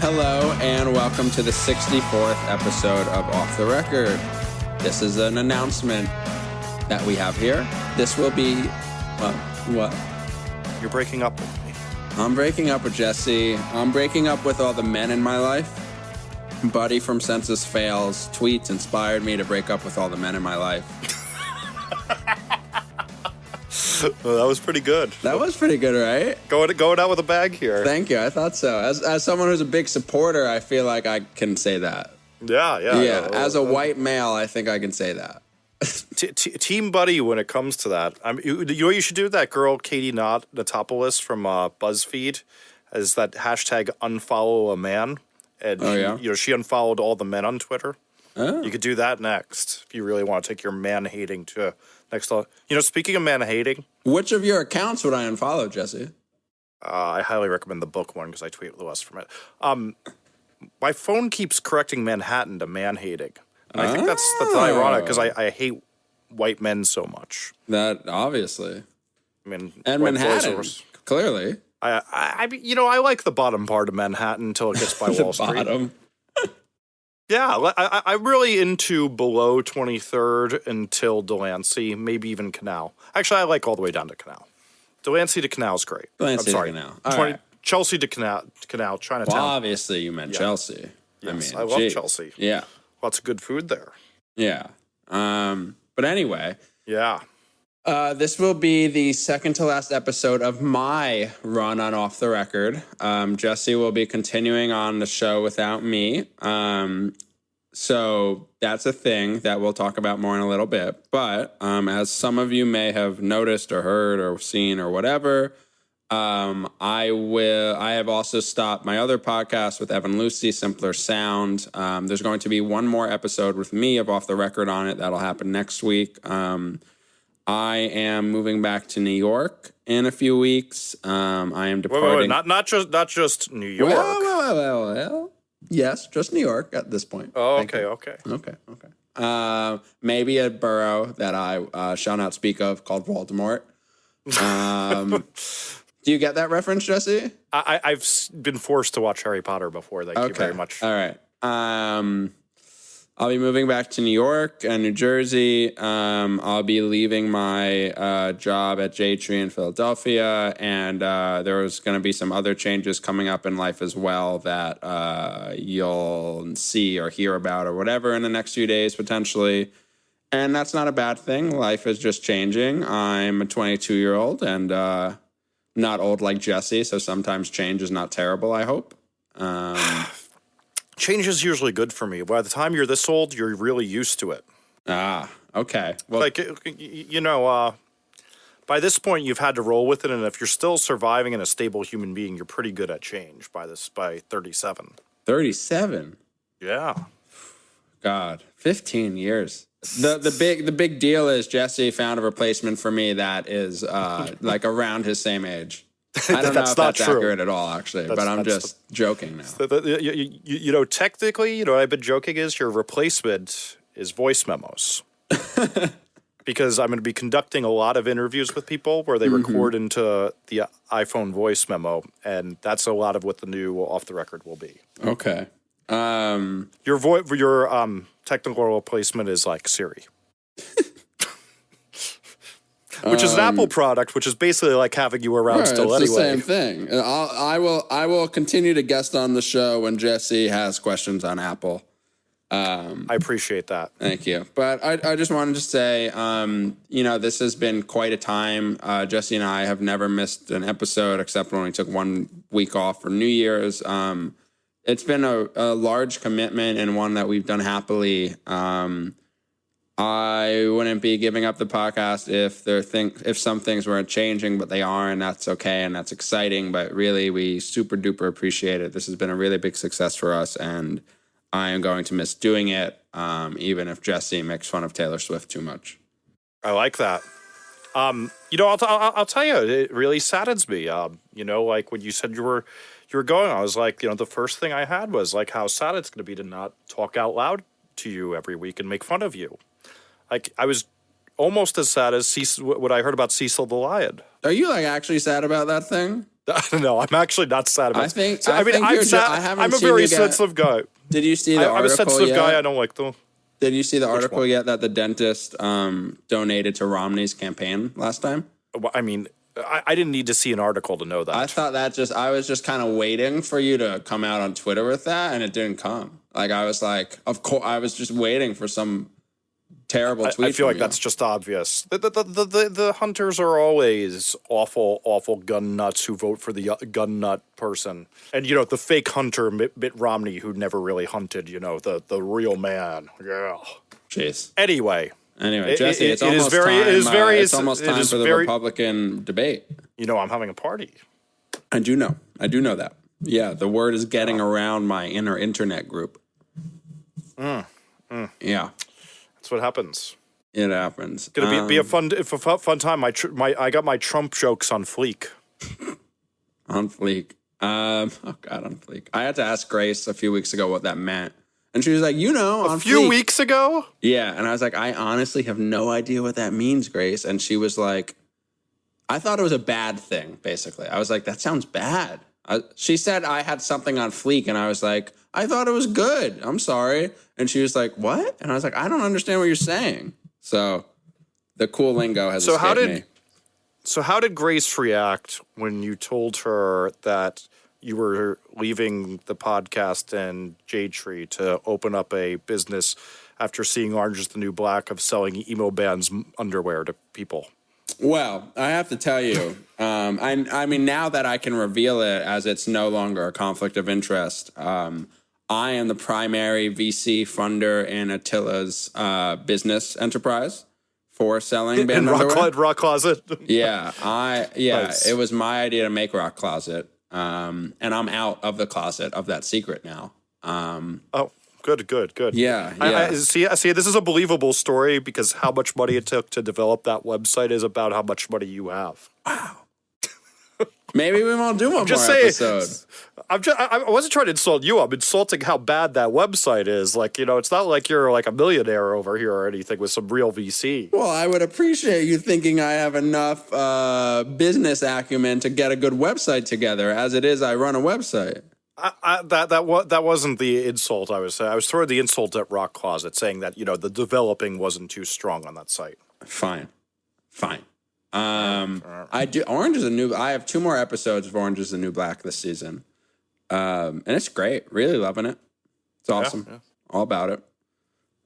Hello and welcome to the 64th episode of Off the Record. This is an announcement that we have here. This will be, what? You're breaking up with me. I'm breaking up with Jesse. I'm breaking up with all the men in my life. Buddy from Census Fails tweets inspired me to break up with all the men in my life. Well, that was pretty good. That was pretty good, right? Going out with a bag here. Thank you. I thought so. As someone who's a big supporter, I feel like I can say that. Yeah. As a white male, I think I can say that. Team buddy when it comes to that. You know what you should do? That girl, Katie Natopoulos from BuzzFeed, is that hashtag unfollow a man. And she unfollowed all the men on Twitter. Oh. You could do that next if you really want to take your man-hating to next level. Speaking of man-hating. Which of your accounts would I unfollow, Jesse? I highly recommend the book one because I tweet Lewis from it. My phone keeps correcting Manhattan to man-hating. And I think that's ironic because I hate white men so much. That, obviously. I mean, and Manhattan, clearly. I like the bottom part of Manhattan until it gets by Wall Street. Bottom. Yeah, I'm really into below 23rd until Delancey, maybe even Canal. Actually, I like all the way down to Canal. Delancey to Canal is great. Delancey to Canal. Right. Chelsea to Canal, Chinatown. Well, obviously you meant Chelsea. Yes, I love Chelsea. Yeah. Lots of good food there. Yeah. But anyway. Yeah. This will be the second to last episode of my run on Off the Record. Jesse will be continuing on the show without me. So that's a thing that we'll talk about more in a little bit. But as some of you may have noticed or heard or seen or whatever, I have also stopped my other podcast with Evan Lucy, Simpler Sound. There's going to be one more episode with me of Off the Record on it. That'll happen next week. I am moving back to New York in a few weeks. I am departing. Wait. Not just New York. Well. Yes, just New York at this point. Oh, okay. Maybe a borough that I shall not speak of called Voldemort. Do you get that reference, Jesse? I've been forced to watch Harry Potter before. Thank you very much. All right. I'll be moving back to New York and New Jersey. I'll be leaving my job at J-Tree in Philadelphia, and there's going to be some other changes coming up in life as well that you'll see or hear about or whatever in the next few days, potentially. And that's not a bad thing. Life is just changing. I'm a 22-year-old and not old like Jesse, so sometimes change is not terrible, I hope. Change is usually good for me. By the time you're this old, you're really used to it. Ah, okay. Well, by this point, you've had to roll with it, and if you're still surviving and a stable human being, you're pretty good at change by 37. 37? Yeah. God, 15 years. The big deal is Jesse found a replacement for me that is like around his same age. I don't know if that's accurate at all, actually, but I'm just joking now. Technically, what I've been joking is your replacement is voice memos. Because I'm going to be conducting a lot of interviews with people where they record into the iPhone voice memo, and that's a lot of what the new Off the Record will be. Okay. Your technical replacement is like Siri. Which is an Apple product, which is basically like having you around still anyway. It's the same thing. I will continue to guest on the show when Jesse has questions on Apple. I appreciate that. Thank you. But I just wanted to say, this has been quite a time. Jesse and I have never missed an episode except when we took 1 week off for New Year's. It's been a large commitment and one that we've done happily. I wouldn't be giving up the podcast if some things weren't changing, but they are, and that's okay, and that's exciting. But really, we super duper appreciate it. This has been a really big success for us, and I am going to miss doing it, even if Jesse makes fun of Taylor Swift too much. I like that. I'll tell you, it really saddens me. Like when you said you were going, I was like, the first thing I had was like how sad it's going to be to not talk out loud to you every week and make fun of you. Like, I was almost as sad as what I heard about Cecil the Lion. Are you, actually sad about that thing? No, I'm actually not sad about it. I'm a very sensitive guy. Did you see the article? I'm a sensitive guy. I don't like them. Did you see the article yet that the dentist donated to Romney's campaign last time? I mean, I didn't need to see an article to know that. I thought I was just kind of waiting for you to come out on Twitter with that, and it didn't come. Like, I was like, of course, I was just waiting for some terrible tweet. I feel like that's just obvious. The hunters are always awful gun nuts who vote for the gun nut person. And, the fake hunter, Mitt Romney, who never really hunted, the real man. Yeah. Jeez. Anyway, Jesse, it's almost time for the Republican debate. I'm having a party. I do know that. Yeah, the word is getting around my inner internet group. Yeah. That's what happens. It happens. It's gonna be a fun time. I got my Trump jokes on fleek. On fleek. On fleek. I had to ask Grace a few weeks ago what that meant. And she was like, a few weeks ago? Yeah. And I was like, I honestly have no idea what that means, Grace. And she was like, I thought it was a bad thing, basically. I was like, that sounds bad. She said I had something on fleek, and I was like, I thought it was good. I'm sorry. And she was like, what? And I was like, I don't understand what you're saying. So the cool lingo has escaped me. So how did Grace react when you told her that you were leaving the podcast and Jade Tree to open up a business after seeing Orange is the New Black of selling emo bands underwear to people? Well, I have to tell you, I mean, now that I can reveal it as it's no longer a conflict of interest, I am the primary VC funder in Attila's business enterprise for selling band underwear. Rock Closet. Yeah, Nice. It was my idea to make Rock Closet, and I'm out of the closet of that secret now. Oh, good. Yeah. I see. This is a believable story because how much money it took to develop that website is about how much money you have. Wow. Maybe we won't do one more episode. I wasn't trying to insult you. I'm insulting how bad that website is. Like, it's not like you're like a millionaire over here or anything with some real VC. Well, I would appreciate you thinking I have enough business acumen to get a good website together. As it is, I run a website. That wasn't the insult I was saying. I was throwing the insult at Rock Closet, saying that the developing wasn't too strong on that site. Fine. I do. I have 2 more episodes of Orange is the New Black this season, and it's great. Really loving it. It's awesome. Yeah. All about it.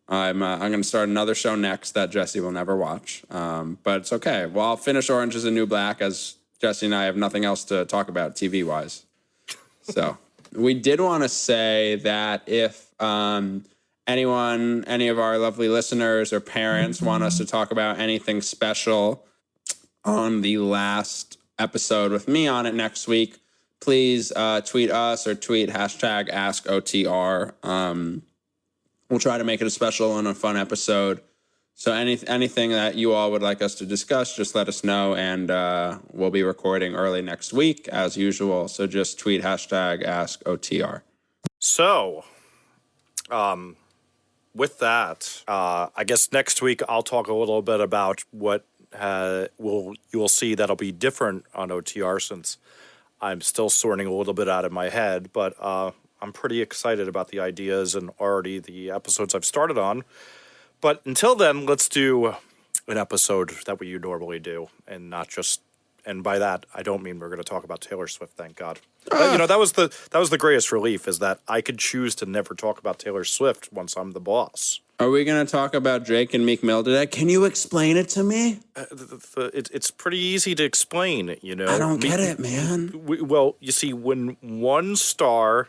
I'm going to start another show next that Jesse will never watch, but it's okay. Well, I'll finish Orange is the New Black as Jesse and I have nothing else to talk about TV wise. So. We did want to say that if any of our lovely listeners or parents want us to talk about anything special on the last episode with me on it next week, please tweet us or tweet #AskOTR. We'll try to make it a special and a fun episode. So anything that you all would like us to discuss, just let us know, and we'll be recording early next week as usual. So just tweet #AskOTR. So, with that, I guess next week I'll talk a little bit about what you'll see that'll be different on OTR since I'm still sorting a little bit out of my head, but I'm pretty excited about the ideas and already the episodes I've started on. But until then, let's do an episode that we normally do, and not just. And by that, I don't mean we're going to talk about Taylor Swift. Thank God. That was the greatest relief, is that I could choose to never talk about Taylor Swift once I'm the boss. Are we going to talk about Drake and Meek Mill today? Can you explain it to me? It's pretty easy to explain. I don't get it, man. Well, you see, when one star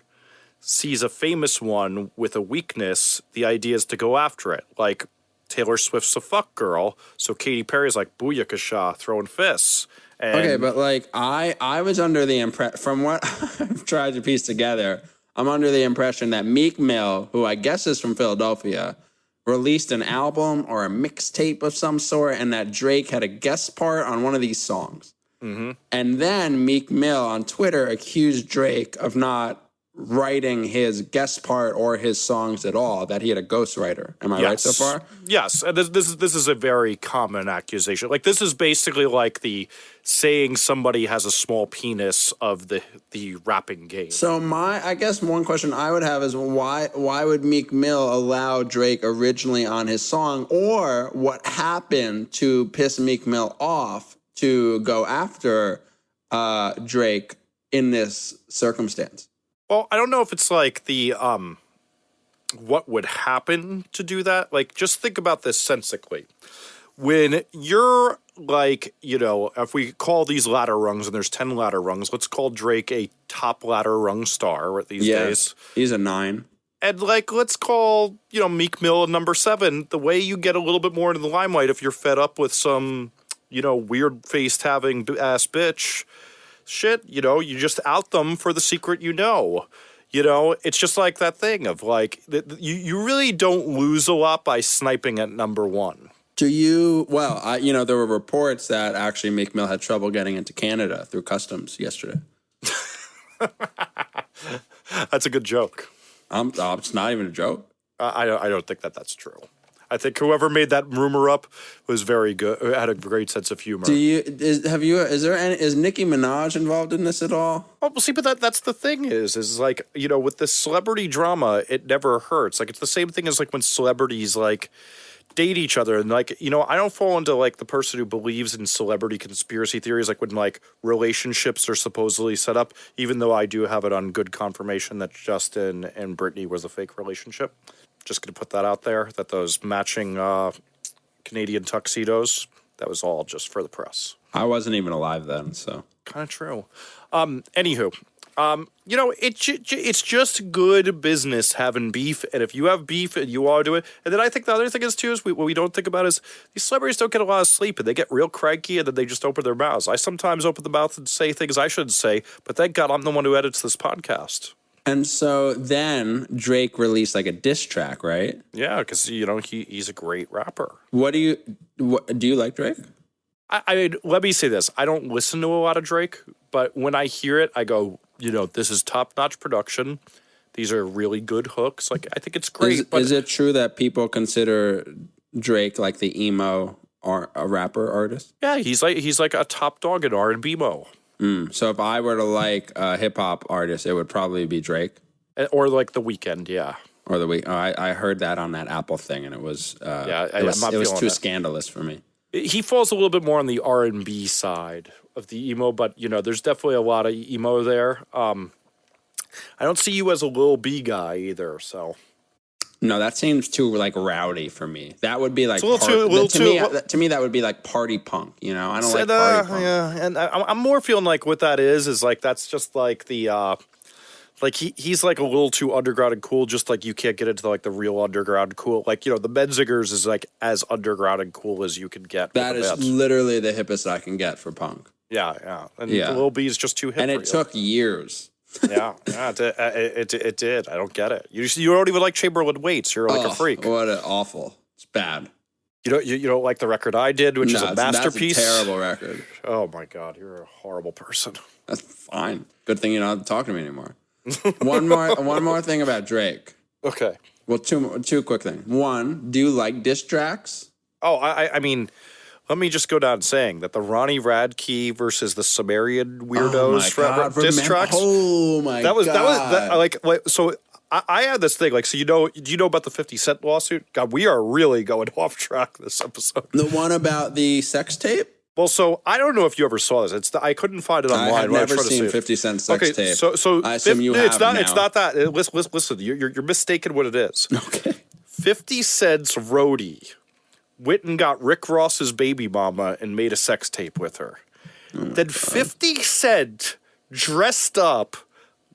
sees a famous one with a weakness, the idea is to go after it. Like, Taylor Swift's a fuck girl, so Katy Perry's like Boyakasha, throwing fists. Okay, but like I was under the impression, from what I've tried to piece together, I'm under the impression that Meek Mill, who I guess is from Philadelphia, released an album or a mixtape of some sort, and that Drake had a guest part on one of these songs. Mm-hmm. And then Meek Mill on Twitter accused Drake of not writing his guest part or his songs at all, that he had a ghostwriter. Am I right so far? Yes. And this is a very common accusation. Like, this is basically like the saying somebody has a small penis of the rapping game. So I guess one question I would have is why would Meek Mill allow Drake originally on his song, or what happened to piss Meek Mill off to go after Drake in this circumstance? Well, I don't know if it's like the what would happen to do that. Like, just think about this sensically. When you're like, if we call these ladder rungs, and there's 10 ladder rungs, let's call Drake a top ladder rung star these days. He's a 9. And like, let's call, Meek Mill a number 7. The way you get a little bit more into the limelight, if you're fed up with some, weird faced having ass bitch shit, you just out them for the secret. It's just like that thing of like, you really don't lose a lot by sniping at number 1. Do you? Well, there were reports that actually Meek Mill had trouble getting into Canada through customs yesterday. That's a good joke. It's not even a joke. I don't think that's true. I think whoever made that rumor up was very good. Had a great sense of humor. Is Nicki Minaj involved in this at all? Well, see, but that's the thing is like, with this celebrity drama, it never hurts. Like, it's the same thing as like when celebrities like date each other, and like, I don't fall into like the person who believes in celebrity conspiracy theories, like when like relationships are supposedly set up, even though I do have it on good confirmation that Justin and Britney was a fake relationship. Just going to put that out there, that those matching Canadian tuxedos, that was all just for the press. I wasn't even alive then, so. Kind of true. Anywho, it's just good business having beef, and if you have beef and you want to do it, and then I think the other thing is too is what we don't think about is these celebrities don't get a lot of sleep, and they get real cranky, and then they just open their mouths. I sometimes open the mouth and say things I shouldn't say, but thank God I'm the one who edits this podcast. And so then Drake released like a diss track, right? Yeah, because he's a great rapper. Do you like Drake? I let me say this: I don't listen to a lot of Drake, but when I hear it, I go, this is top-notch production. These are really good hooks. Like, I think it's great. Is it true that people consider Drake like the emo or a rapper artist? Yeah, he's like a top dog in R&B mo. So if I were to like a hip hop artist, it would probably be Drake, or like The Weeknd, yeah. Or The Weeknd. Oh, I heard that on that Apple thing, and it was it was too scandalous for me. He falls a little bit more on the R&B side of the emo, but there's definitely a lot of emo there. I don't see you as a Lil B guy either, so. No, that seems too like rowdy for me. That would be like to me that would be like party punk. I don't like party punk. Yeah, and I'm more feeling like what that is like that's just like the like he's like a little too underground and cool. Just like you can't get into like the real underground cool. Like the Menzingers is like as underground and cool as you can get. That is literally the hippest I can get for punk. Yeah, and Lil B is just too hip. And it took years. yeah, it did. I don't get it. You don't even like Chamberlain Waits. You're like a freak. What an awful. It's bad. You don't like the record I did, which is a masterpiece. That's a terrible record. Oh my God, you're a horrible person. That's fine. Good thing you don't have to talk to me anymore. One more thing about Drake. Okay. Well, two quick things. One, do you like diss tracks? Oh, I mean. Let me just go down saying that the Ronnie Radke versus the Sumerian weirdos diss tracks. Oh my god! That was so. I had this thing like so. Do you know about the 50 Cent lawsuit? God, we are really going off track this episode. The one about the sex tape. Well, so I don't know if you ever saw this. I couldn't find it online. I have never seen 50 Cent sex tape. So I assume you have now. It's not that. Listen. You're mistaken what it is. Okay. 50 Cent's roadie went and got Rick Ross's baby mama and made a sex tape with her. Then 50 Cent dressed up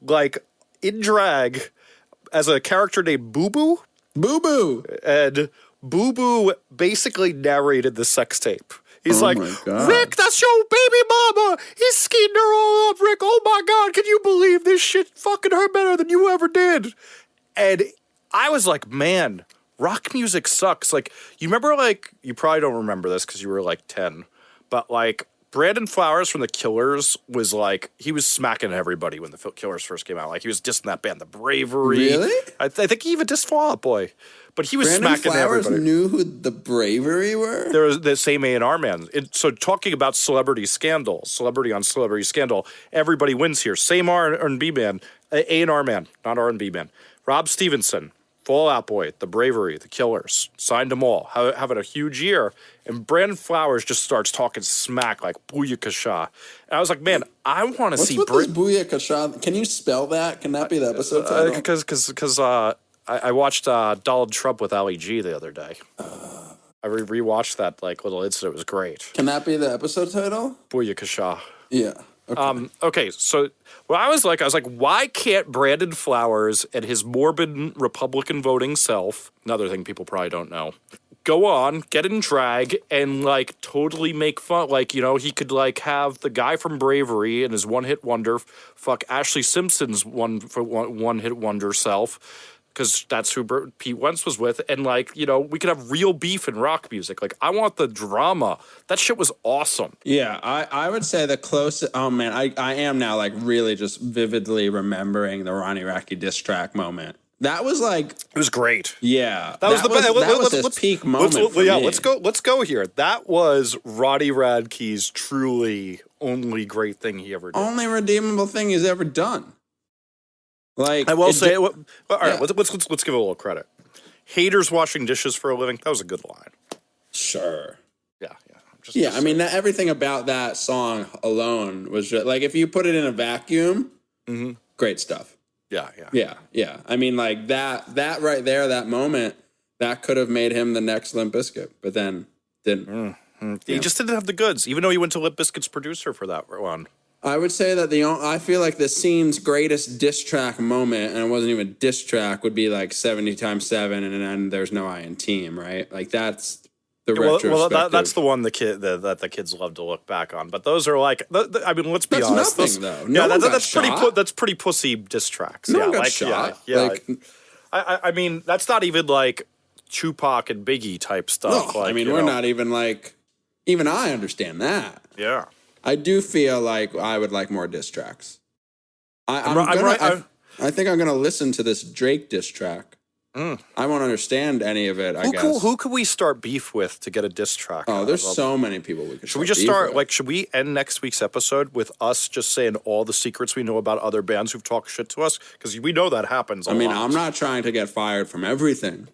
like in drag as a character named Boo Boo. Boo Boo. And Boo Boo basically narrated the sex tape. He's like, Rick, that's your baby mama. He's skeeting her all up, Rick. Oh my God, can you believe this shit fucking her better than you ever did? And I was like, man, rock music sucks. Like, you remember, like, you probably don't remember this because you were like 10, but like Brandon Flowers from the Killers was like, he was smacking everybody when the Killers first came out. Like, he was dissing that band, The Bravery. Really? I think he even dissed Fall Out Boy. But he was Brandon smacking Flowers everybody. Knew who The Bravery were? There was the same A&R man. So talking about celebrity scandal, celebrity on celebrity scandal, everybody wins here. Same R&B man, A&R man, not R&B man. Rob Stevenson, Fall Out Boy, The Bravery, The Killers, signed them all, having a huge year. And Brandon Flowers just starts talking smack like Boyakasha. And I was like, man, I want to see... What's with this Boyakasha? Can you spell that? Can that be the episode title? Because I watched Donald Trump with Ali G the other day. I rewatched that like little incident. It was great. Can that be the episode title? Booyakasha. Yeah. Okay. Okay, so what I was like, why can't Brandon Flowers and his morbid Republican voting self, another thing people probably don't know, go on, get in drag, and like totally make fun? Like, you know, he could like have the guy from Bravery and his one-hit wonder fuck Ashley Simpson's one-hit wonder self, because that's who Pete Wentz was with. And, like, you know, we could have real beef in rock music. Like, I want the drama. That shit was awesome. Yeah, I would say the closest... Oh, man, I am now, like, really just vividly remembering the Ronnie Radke diss track moment. That was, like... It was great. Yeah. That was his peak moment for me. Let's go here. That was Ronnie Radke's truly only great thing he ever did. Only redeemable thing he's ever done. Like, I will say, all right, let's give it a little credit. Haters washing dishes for a living. That was a good line. Sure. Yeah. I mean, everything about that song alone was just like, if you put it in a vacuum, great stuff. Yeah. I mean, like that right there, that moment, that could have made him the next Limp Bizkit, but then didn't. He just didn't have the goods, even though he went to Limp Bizkit's producer for that one. I would say that I feel like the scene's greatest diss track moment, and it wasn't even a diss track, would be like 70 times 7, and then there's no I in team, right? Like that's the retrospective. Well, that's the one that the kids love to look back on. But those are like, I mean, let's be honest. That's nothing, though. That's pretty pussy diss tracks. No one got shot. Yeah. Like, I mean, that's not even like Tupac and Biggie type stuff. No, like, I mean, we're not even like, even I understand that. Yeah. I do feel like I would like more diss tracks. I think I'm going to listen to this Drake diss track. I won't understand any of it, I guess. Who could we start beef with to get a diss track? Oh, there's so many people we could. Should we just start, like, should we end next week's episode with us just saying all the secrets we know about other bands who've talked shit to us? Because we know that happens a lot. I'm not trying to get fired from everything.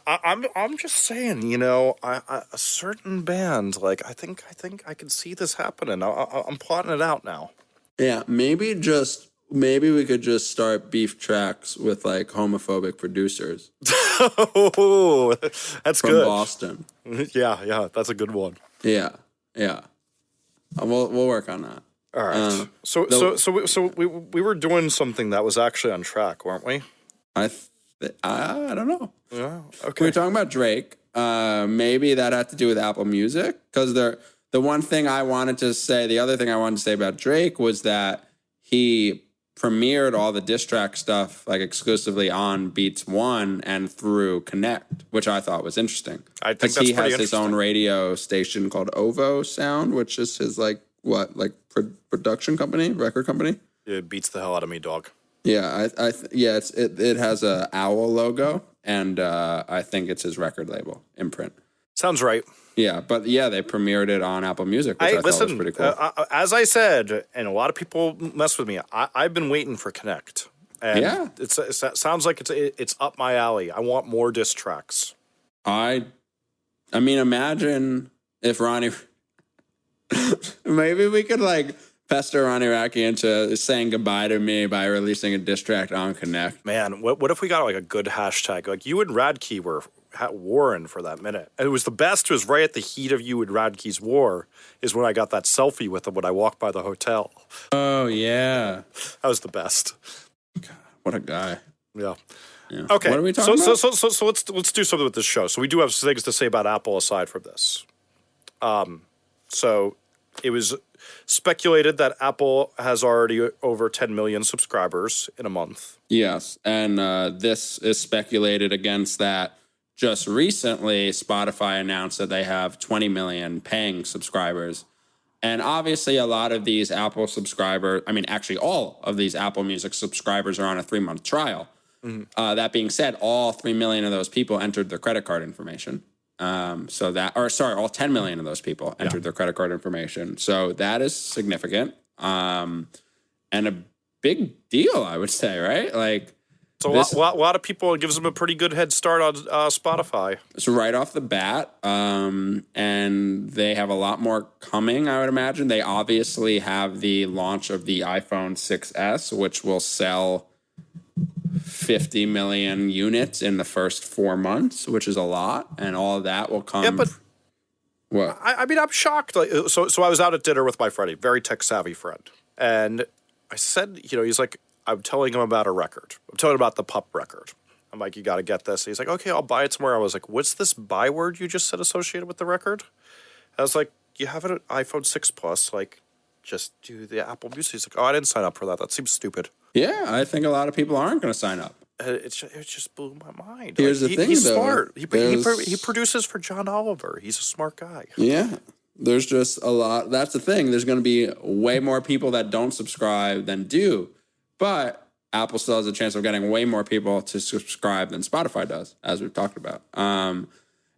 I'm just saying, you know, a certain band, like, I think I can see this happening. I'm plotting it out now. Yeah, maybe we could just start beef tracks with like homophobic producers. Oh, that's from good. Boston. Yeah, that's a good one. Yeah. We'll work on that. All right. So we were doing something that was actually on track, weren't we? I don't know. Yeah. Okay. We were talking about Drake. Maybe that had to do with Apple Music, because the other thing I wanted to say about Drake was that he premiered all the diss track stuff like exclusively on Beats One and through Connect, which I thought was interesting. I think that's he has his own radio station called OVO Sound, which is his production company, record company. It beats the hell out of me, dog. Yeah, it has a owl logo, and I think it's his record label imprint. Sounds right. Yeah, but they premiered it on Apple Music, which I thought was pretty cool. As I said, and a lot of people mess with me, I've been waiting for Connect. And it sounds like it's up my alley. I want more diss tracks. I mean, imagine if Ronnie... Maybe we could, like, pester Ronnie Radke into saying goodbye to me by releasing a diss track on Connect. Man, what if we got, like, a good hashtag? Like, you and Radke were warring for that minute. And it was the best. It was right at the heat of you and Radke's war is when I got that selfie with him when I walked by the hotel. Oh, yeah. That was the best. God, what a guy. Yeah. Okay. What are we talking about? So let's do something with this show. So we do have things to say about Apple aside from this. So it was speculated that Apple has already over 10 million subscribers in a month. Yes, and this is speculated against that. Just recently, Spotify announced that they have 20 million paying subscribers. And obviously, a lot of these Apple subscribers, I mean, actually, all of these Apple Music subscribers are on a 3-month trial. That being said, all 3 million of those people entered their credit card information. All 10 million of those people entered their credit card information. So that is significant and a big deal, I would say, right? Like, so a lot of people, it gives them a pretty good head start on Spotify. So right off the bat, and they have a lot more coming, I would imagine. They obviously have the launch of the iPhone 6S, which will sell 50 million units in the first 4 months, which is a lot, and all of that will come. Yeah, but what? I mean, I'm shocked. Like, so I was out at dinner with my friend, a very tech savvy friend, and I said, he's like, I'm telling him about a record. I'm telling him about the Pup record. I'm like, you got to get this. He's like, okay, I'll buy it tomorrow. I was like, what's this byword you just said associated with the record? I was like, you have an iPhone 6 Plus, like, just do the Apple Music. He's like, oh, I didn't sign up for that. That seems stupid. Yeah, I think a lot of people aren't going to sign up. It just blew my mind. Here's the thing, he's though. Smart. He produces for John Oliver. He's a smart guy. Yeah. There's just a lot. That's the thing. There's going to be way more people that don't subscribe than do. But Apple still has a chance of getting way more people to subscribe than Spotify does, as we've talked about.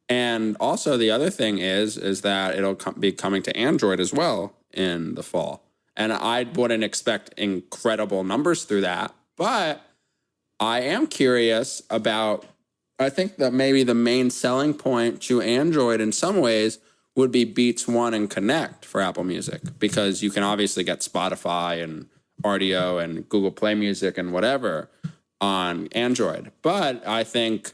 And also the other thing is that it'll be coming to Android as well in the fall. And I wouldn't expect incredible numbers through that. But I am curious about, I think that maybe the main selling point to Android in some ways would be Beats One and Connect for Apple Music, because you can obviously get Spotify and RDO and Google Play Music and whatever on Android. But I think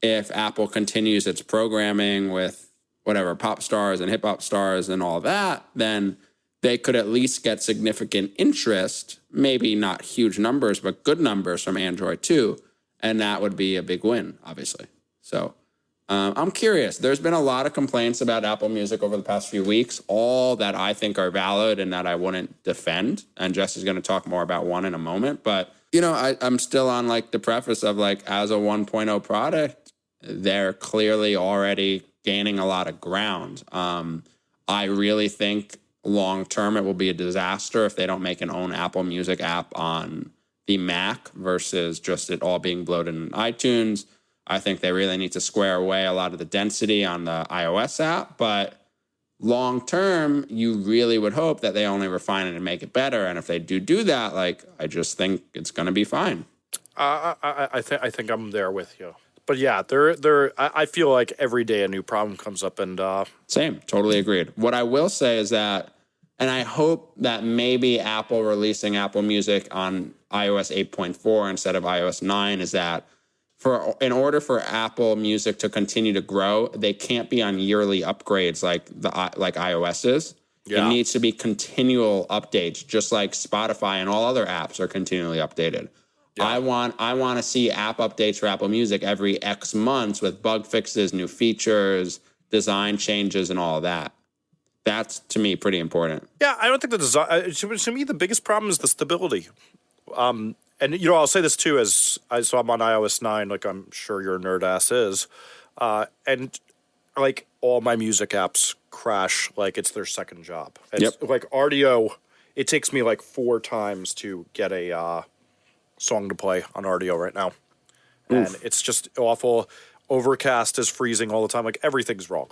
if Apple continues its programming with whatever pop stars and hip hop stars and all that, then they could at least get significant interest, maybe not huge numbers, but good numbers from Android too. And that would be a big win, obviously. So I'm curious. There's been a lot of complaints about Apple Music over the past few weeks, all that I think are valid and that I wouldn't defend. And Jesse's going to talk more about one in a moment. But, I'm still on like the preface of like, as a 1.0 product, they're clearly already gaining a lot of ground. I really think long term it will be a disaster if they don't make an own Apple Music app on the Mac versus just it all being bloated in iTunes. I think they really need to square away a lot of the density on the iOS app, but long term, you really would hope that they only refine it and make it better. And if they do that, like, I just think it's going to be fine. I think I'm there with you. But yeah, I feel like every day a new problem comes up, and same, totally agreed. What I will say is that, and I hope that maybe Apple releasing Apple Music on iOS 8.4 instead of iOS 9 is that in order for Apple Music to continue to grow, they can't be on yearly upgrades like iOS is. Yeah. It needs to be continual updates, just like Spotify and all other apps are continually updated. Yeah. I want to see app updates for Apple Music every X months with bug fixes, new features, design changes, and all of that. That's, to me, pretty important. Yeah, I don't think the design... to me, the biggest problem is the stability. And, I'll say this, too, so I'm on iOS 9, like I'm sure your nerd ass is. And, like, all my music apps crash like it's their second job. It's, like, RDO, it takes me, like, 4 times to get a song to play on RDO right now. Oof. And it's just awful. Overcast is freezing all the time. Like, everything's wrong.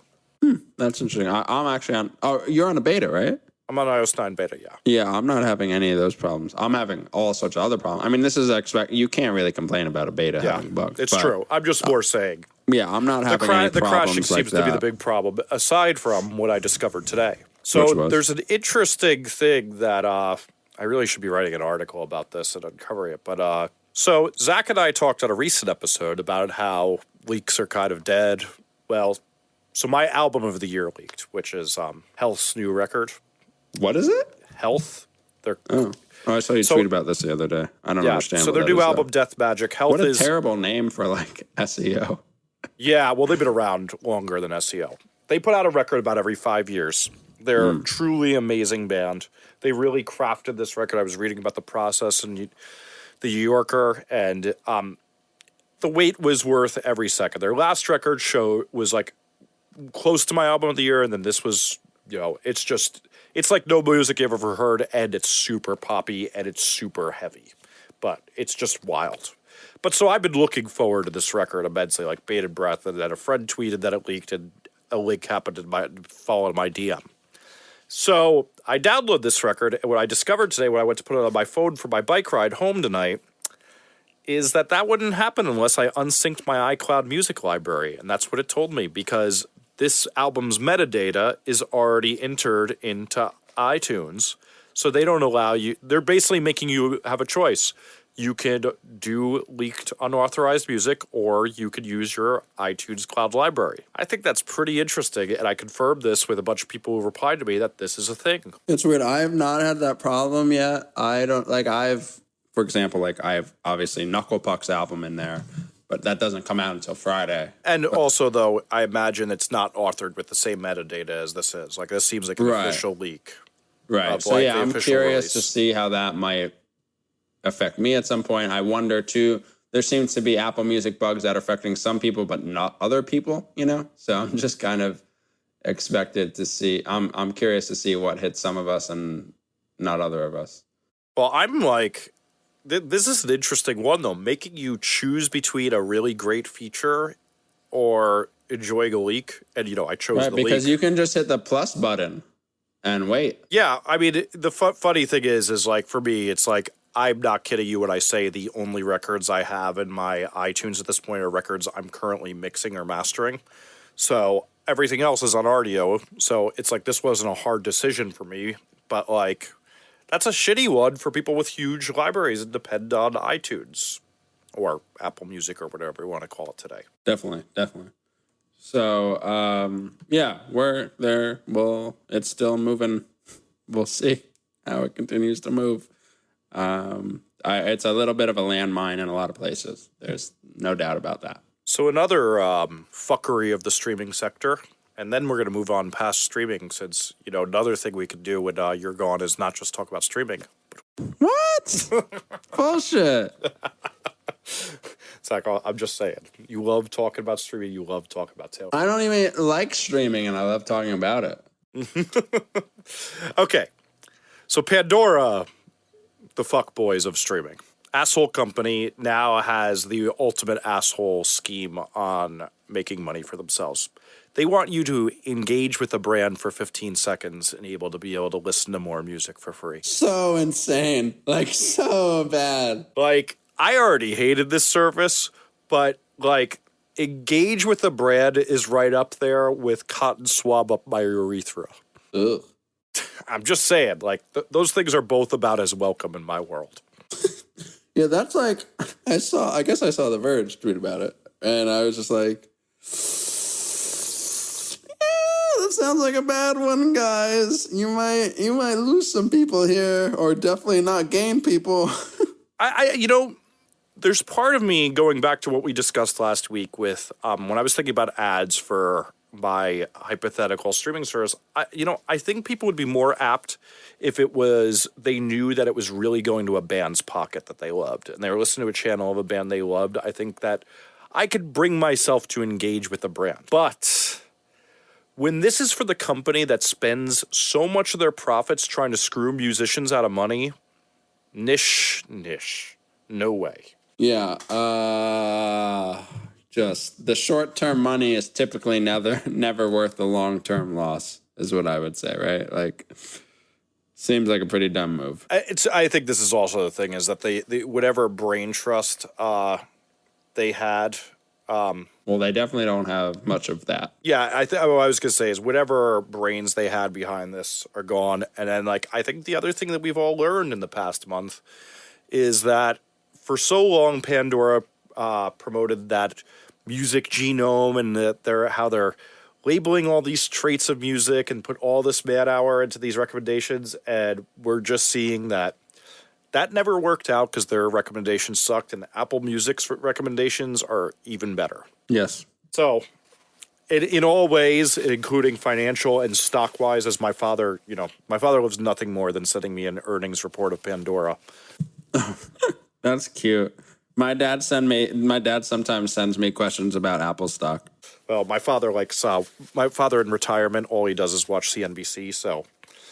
That's interesting. I'm actually on... Oh, you're on a beta, right? I'm on iOS 9 beta, yeah. Yeah, I'm not having any of those problems. I'm having all sorts of other problems. I mean, this is you can't really complain about a beta having bugs. It's true. I'm just more saying. Yeah, I'm not having any problems the crashing like seems that. to be the big problem, aside from what I discovered today. So there's an interesting thing that I really should be writing an article about this and uncovering it. But so Zach and I talked on a recent episode about how leaks are kind of dead. Well, so my album of the year leaked, which is Health's new record. What is it? Health. I saw you tweet about this the other day. I don't understand. So their new album, Death Magic. Health what a terrible name for like SEO. Yeah, well, they've been around longer than SEO. They put out a record about every 5 years. They're a truly amazing band. They really crafted this record. I was reading about the process in the New Yorker, and the wait was worth every second. Their last record show was like close to my album of the year, and then this was, it's it's like no music you've ever heard, and it's super poppy and it's super heavy, but it's just wild. But so I've been looking forward to this record immensely, like bated breath, and then a friend tweeted that it leaked, and a link happened to fall in my DM. So I downloaded this record, and what I discovered today when I went to put it on my phone for my bike ride home tonight is that wouldn't happen unless I unsynced my iCloud music library, and that's what it told me, because this album's metadata is already entered into iTunes, so they don't allow you. They're basically making you have a choice. You could do leaked unauthorized music, or you could use your iTunes cloud library. I think that's pretty interesting, and I confirmed this with a bunch of people who replied to me that this is a thing. It's weird. I have not had that problem yet. I don't, like, for example, like, I have obviously Knuckle Puck's album in there, but that doesn't come out until Friday. And also, though, I imagine it's not authored with the same metadata as this is. Like, this seems like an official leak. Right. So, yeah, I'm curious to see how that might affect me at some point. I wonder, too, there seems to be Apple Music bugs that are affecting some people, but not other people, you know? So I'm just kind of expected to see. I'm curious to see what hits some of us and not other of us. Well, I'm like, this is an interesting one, though. Making you choose between a really great feature or enjoying a leak. And, you know, I chose the leak. Because you can just hit the plus button and wait. Yeah, I mean, the funny thing is like, for me, it's like, I'm not kidding you when I say the only records I have in my iTunes at this point are records I'm currently mixing or mastering. So everything else is on RDO. So it's like, this wasn't a hard decision for me, but like, that's a shitty one for people with huge libraries that depend on iTunes or Apple Music or whatever you want to call it today. Definitely. So, yeah, we're there. Well, it's still moving. We'll see how it continues to move. It's a little bit of a landmine in a lot of places. There's no doubt about that. So another fuckery of the streaming sector, and then we're going to move on past streaming, since, you know, another thing we could do when you're gone is not just talk about streaming. What? Bullshit. It's like, I'm just saying, you love talking about streaming, you love talking about tail. I don't even like streaming, and I love talking about it. Okay, so Pandora, the fuckboys of streaming. Asshole company now has the ultimate asshole scheme on making money for themselves. They want you to engage with the brand for 15 seconds and be able to listen to more music for free. So insane. Like, so bad. Like, I already hated this service, but, like, engage with the brand is right up there with cotton swab up my urethra. Ugh. I'm just saying, like, those things are both about as welcome in my world. Yeah, that's like, I guess I saw The Verge tweet about it, and I was just like, yeah, that sounds like a bad one, guys. You might lose some people here, or definitely not gain people. You know, there's part of me going back to what we discussed last week with, when I was thinking about ads for my hypothetical streaming service, I think people would be more apt if it was, they knew that it was really going to a band's pocket that they loved, and they were listening to a channel of a band they loved. I think that I could bring myself to engage with the brand. But when this is for the company that spends so much of their profits trying to screw musicians out of money, niche, no way. Yeah, just the short-term money is typically never worth the long-term loss, is what I would say, right? Like, seems like a pretty dumb move. I think this is also the thing, is that they whatever brain trust they had. Well, they definitely don't have much of that. Yeah, what I was going to say is whatever brains they had behind this are gone. And then, like, I think the other thing that we've all learned in the past month is that for so long, Pandora promoted that music genome, and that how they're labeling all these traits of music and put all this man hour into these recommendations. And we're just seeing that never worked out because their recommendations sucked, and Apple Music's recommendations are even better. Yes. So in all ways, including financial and stock-wise, as my father loves nothing more than sending me an earnings report of Pandora. That's cute. My dad sometimes sends me questions about Apple stock. Well, my father in retirement, all he does is watch CNBC, so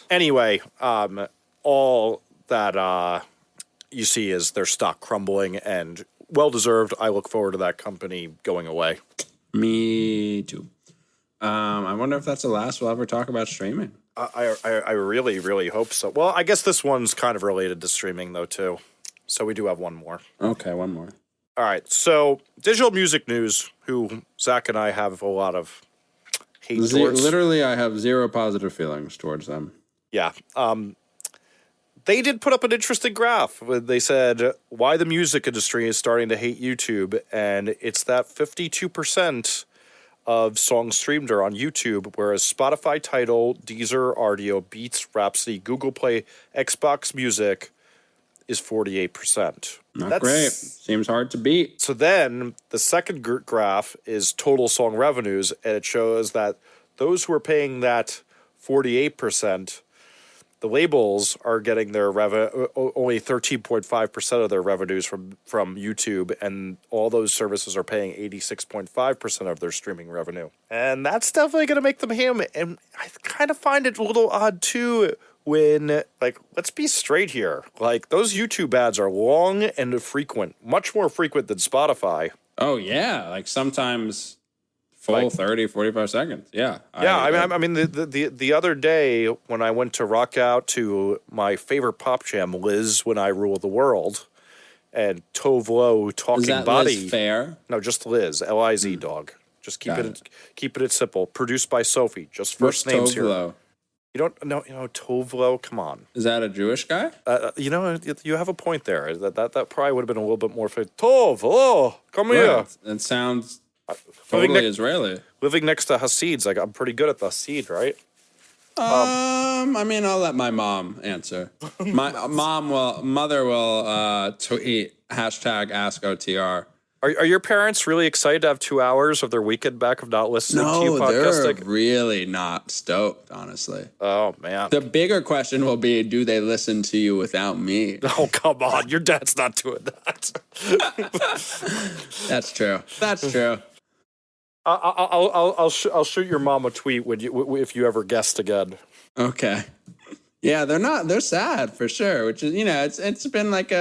Anyway, all that you see is their stock crumbling, and well-deserved. I look forward to that company going away. Me too. I wonder if that's the last we'll ever talk about streaming. I really, really hope so. Well, I guess this one's kind of related to streaming, though, too. So we do have one more. Okay, one more. All right. So Digital Music News, who Zach and I have a lot of hate towards. Literally, I have zero positive feelings towards them. Yeah. They did put up an interesting graph. They said why the music industry is starting to hate YouTube, and it's that 52% of songs streamed are on YouTube, whereas Spotify, Tidal, Deezer, Rdio, Beats, Rhapsody, Google Play, Xbox Music is 48%. That's great. Seems hard to beat. So then the second graph is total song revenues, and it shows that those who are paying that 48%, the labels are getting their only 13.5% of their revenues from YouTube, and all those services are paying 86.5% of their streaming revenue. And that's definitely going to make them ham. And I kind of find it a little odd, too, when, like, let's be straight here. Like, those YouTube ads are long and frequent, much more frequent than Spotify. Oh, yeah. Like, sometimes full 30, 45 seconds. Yeah. Yeah, I mean, the other day when I went to rock out to my favorite pop jam, Liz When I Rule the World, and Tove Lo, Talking Is that Body. Liz Fair? No, just Liz, Liz, dog. Just keep it simple. Produced by Sophie. Just first What's names Tove here. Lo? You don't know, Tove Lo. Come on. Is that a Jewish guy? You have a point there. That probably would have been a little bit more. Tove Lo, come here. It sounds Living Israeli. Living next to Hasids, like I'm pretty good at the Hasid, right? I mean, I'll let my mom answer. My mother will tweet #AskOTR. Are your parents really excited to have 2 hours of their weekend back of not listening to you No, podcasting? they're really not stoked, honestly. Oh, man. The bigger question will be, do they listen to you without me? Oh, come on. Your dad's not doing that. That's true. That's true. I'll shoot your mom a tweet if you ever guest again. Okay. Yeah, they're sad for sure, which is, it's been like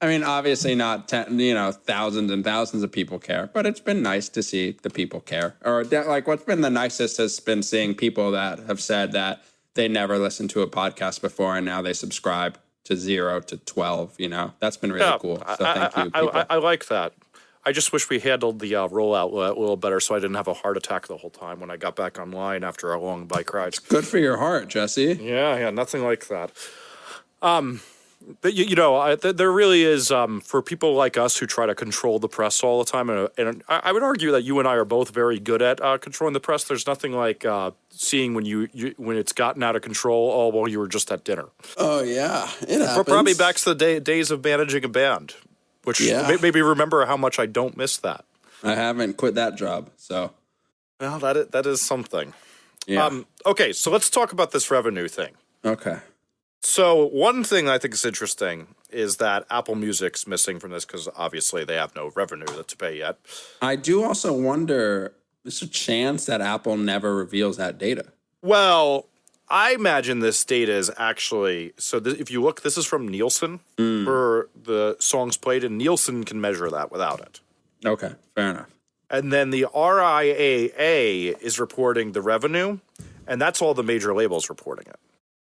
obviously not thousands and thousands of people care, but it's been nice to see the people care. Or like what's been the nicest has been seeing people that have said that they never listened to a podcast before and now they subscribe to 0 to 12, That's been really cool. So thank you, people. I like that. I just wish we handled the rollout a little better so I didn't have a heart attack the whole time when I got back online after a long bike ride. Good for your heart, Jesse. Yeah, nothing like that. But there really is, for people like us who try to control the press all the time, and I would argue that you and I are both very good at controlling the press. There's nothing like seeing when when it's gotten out of control, while you were just at dinner. Oh, yeah. It happens. Probably back to the days of managing a band, which maybe remember how much I don't miss that. I haven't quit that job, so. Well, that is something. Yeah. Okay, so let's talk about this revenue thing. Okay. So one thing I think is interesting is that Apple Music's missing from this because obviously they have no revenue to pay yet. I do also wonder, there's a chance that Apple never reveals that data. Well, I imagine this data is actually, if you look, this is from Nielsen for the songs played, and Nielsen can measure that without it. Okay, fair enough. And then the RIAA is reporting the revenue, and that's all the major labels reporting it.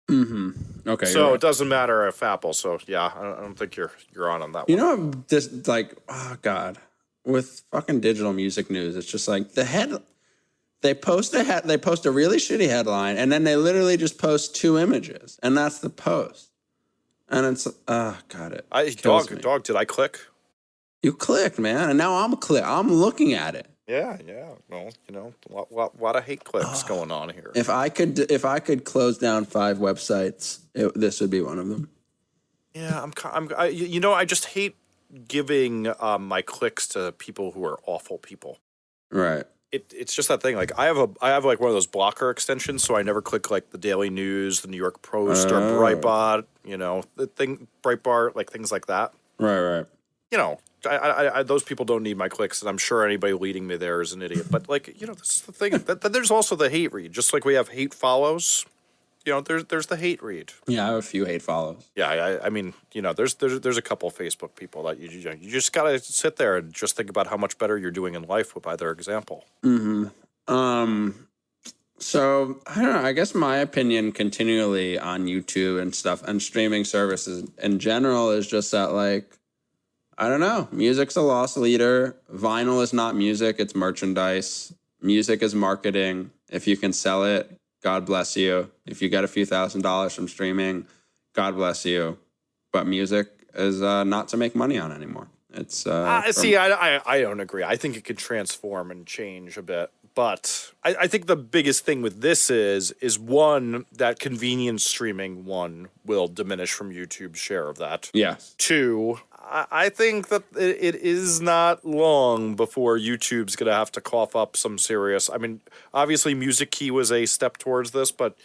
Mm-hmm. Okay. So it doesn't matter if Apple. So yeah, I don't think you're on that one. Just like, oh God, with fucking digital music news, it's just like they post a really shitty headline, and then they literally just post 2 images, and that's the post. And it's God, dog, did I click? You clicked, man, and now I'm looking at it. Yeah. Well, a lot of hate clicks going on here. If I could close down 5 websites, this would be one of them. Yeah, I just hate giving my clicks to people who are awful people. Right. It's just that thing. Like I have like one of those blocker extensions, so I never click like the Daily News, the New York Post, or Breitbart. Breitbart, like things like that. Right. I those people don't need my clicks, and I'm sure anybody leading me there is an idiot. But this is the thing. That there's also the hate read. Just like we have hate follows, there's the hate read. Yeah, I have a few hate follows. Yeah, I mean, there's a couple Facebook people that you just gotta sit there and just think about how much better you're doing in life by their example. Mm-hmm. So I don't know. I guess my opinion continually on YouTube and stuff and streaming services in general is just that, like, I don't know. Music's a lost leader. Vinyl is not music; it's merchandise. Music is marketing. If you can sell it, God bless you. If you get a few $1,000s from streaming, God bless you. But music is not to make money on anymore. It's I don't agree. I think it could transform and change a bit. But I think the biggest thing with this is one, that convenience streaming, one, will diminish from YouTube's share of that. Yes. Two, I think that it is not long before YouTube's going to have to cough up some serious... I mean, obviously Music Key was a step towards this, but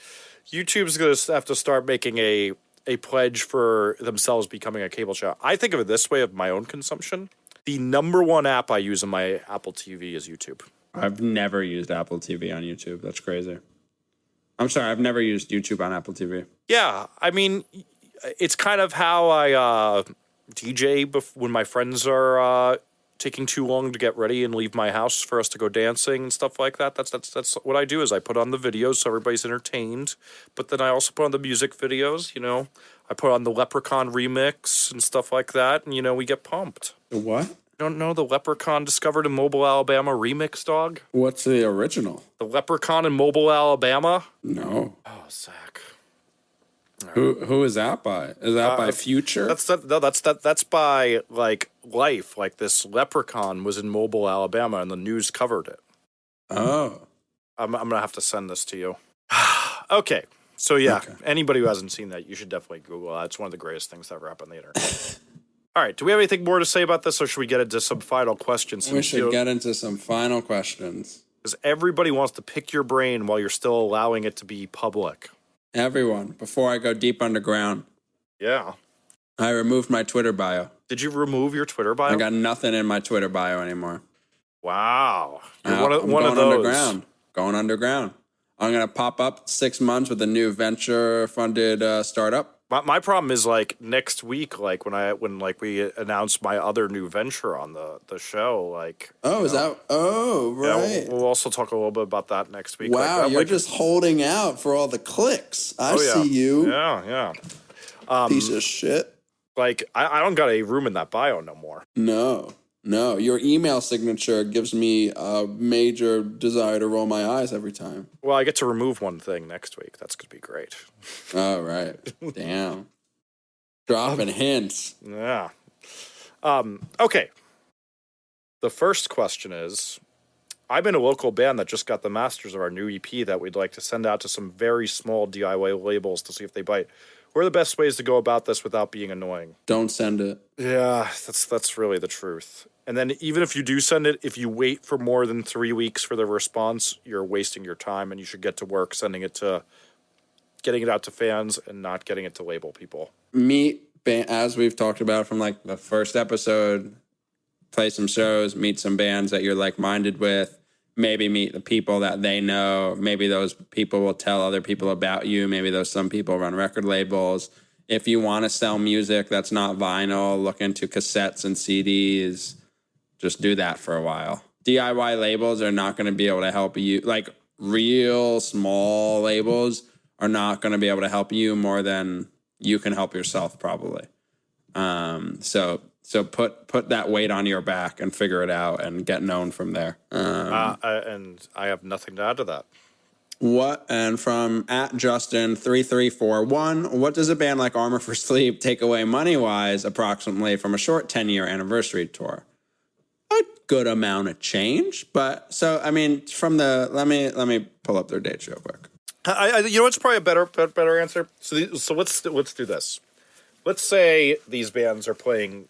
YouTube's going to have to start making a pledge for themselves becoming a cable channel. I think of it this way of my own consumption. The number one app I use on my Apple TV is YouTube. I've never used Apple TV on YouTube. That's crazy. I'm sorry, I've never used YouTube on Apple TV. Yeah, I mean, it's kind of how I DJ when my friends are taking too long to get ready and leave my house for us to go dancing and stuff like that. That's what I do is I put on the videos so everybody's entertained, but then I also put on the music videos, I put on the Leprechaun remix and stuff like that, and, we get pumped. The what? Don't know the Leprechaun Discovered in Mobile, Alabama remix, dog? What's the original? The Leprechaun in Mobile, Alabama? No. Oh, Zach. Right. Who is that by? Is that by Future? That's by like Life. Like this Leprechaun was in Mobile, Alabama, and the news covered it. Oh. I'm gonna have to send this to you. Okay. So yeah, Anybody who hasn't seen that, you should definitely Google that. It's one of the greatest things that ever happened on the internet. All right. Do we have anything more to say about this, or should we get into some final questions? We should get into some final questions. Because everybody wants to pick your brain while you're still allowing it to be public. Everyone, before I go deep underground. Yeah. I removed my Twitter bio. Did you remove your Twitter bio? I got nothing in my Twitter bio anymore. Wow. You're one of those. Going underground. I'm going to pop up 6 months with a new venture-funded startup. My problem is like next week, like when we announce my other new venture on the show, like right. Yeah, we'll also talk a little bit about that next week. Wow, you're just holding out for all the clicks. I see you. Yeah. Piece of shit. Like I don't got a room in that bio no more. No, your email signature gives me a major desire to roll my eyes every time. Well, I get to remove one thing next week. That's going to be great. All right. Damn. Dropping hints. Yeah. Okay. The first question is, I'm in a local band that just got the masters of our new EP that we'd like to send out to some very small DIY labels to see if they bite. What are the best ways to go about this without being annoying? Don't send it. Yeah, that's really the truth. And then even if you do send it, if you wait for more than 3 weeks for the response, you're wasting your time, and you should get to work getting it out to fans and not getting it to label people. As we've talked about from like the first episode, play some shows, meet some bands that you're like-minded with, maybe meet the people that they know. Maybe those people will tell other people about you. Maybe some people run record labels. If you want to sell music that's not vinyl, look into cassettes and CDs. Just do that for a while. DIY labels are not going to be able to help you. Like real small labels are not going to be able to help you more than you can help yourself probably. So put that weight on your back and figure it out and get known from there. And I have nothing to add to that. And from @Justin3341, what does a band like Armor for Sleep take away money-wise approximately from a short 10-year anniversary tour? A good amount of change, but so I mean, let me pull up their dates real quick. What's probably a better answer. So let's do this. Let's say these bands are playing.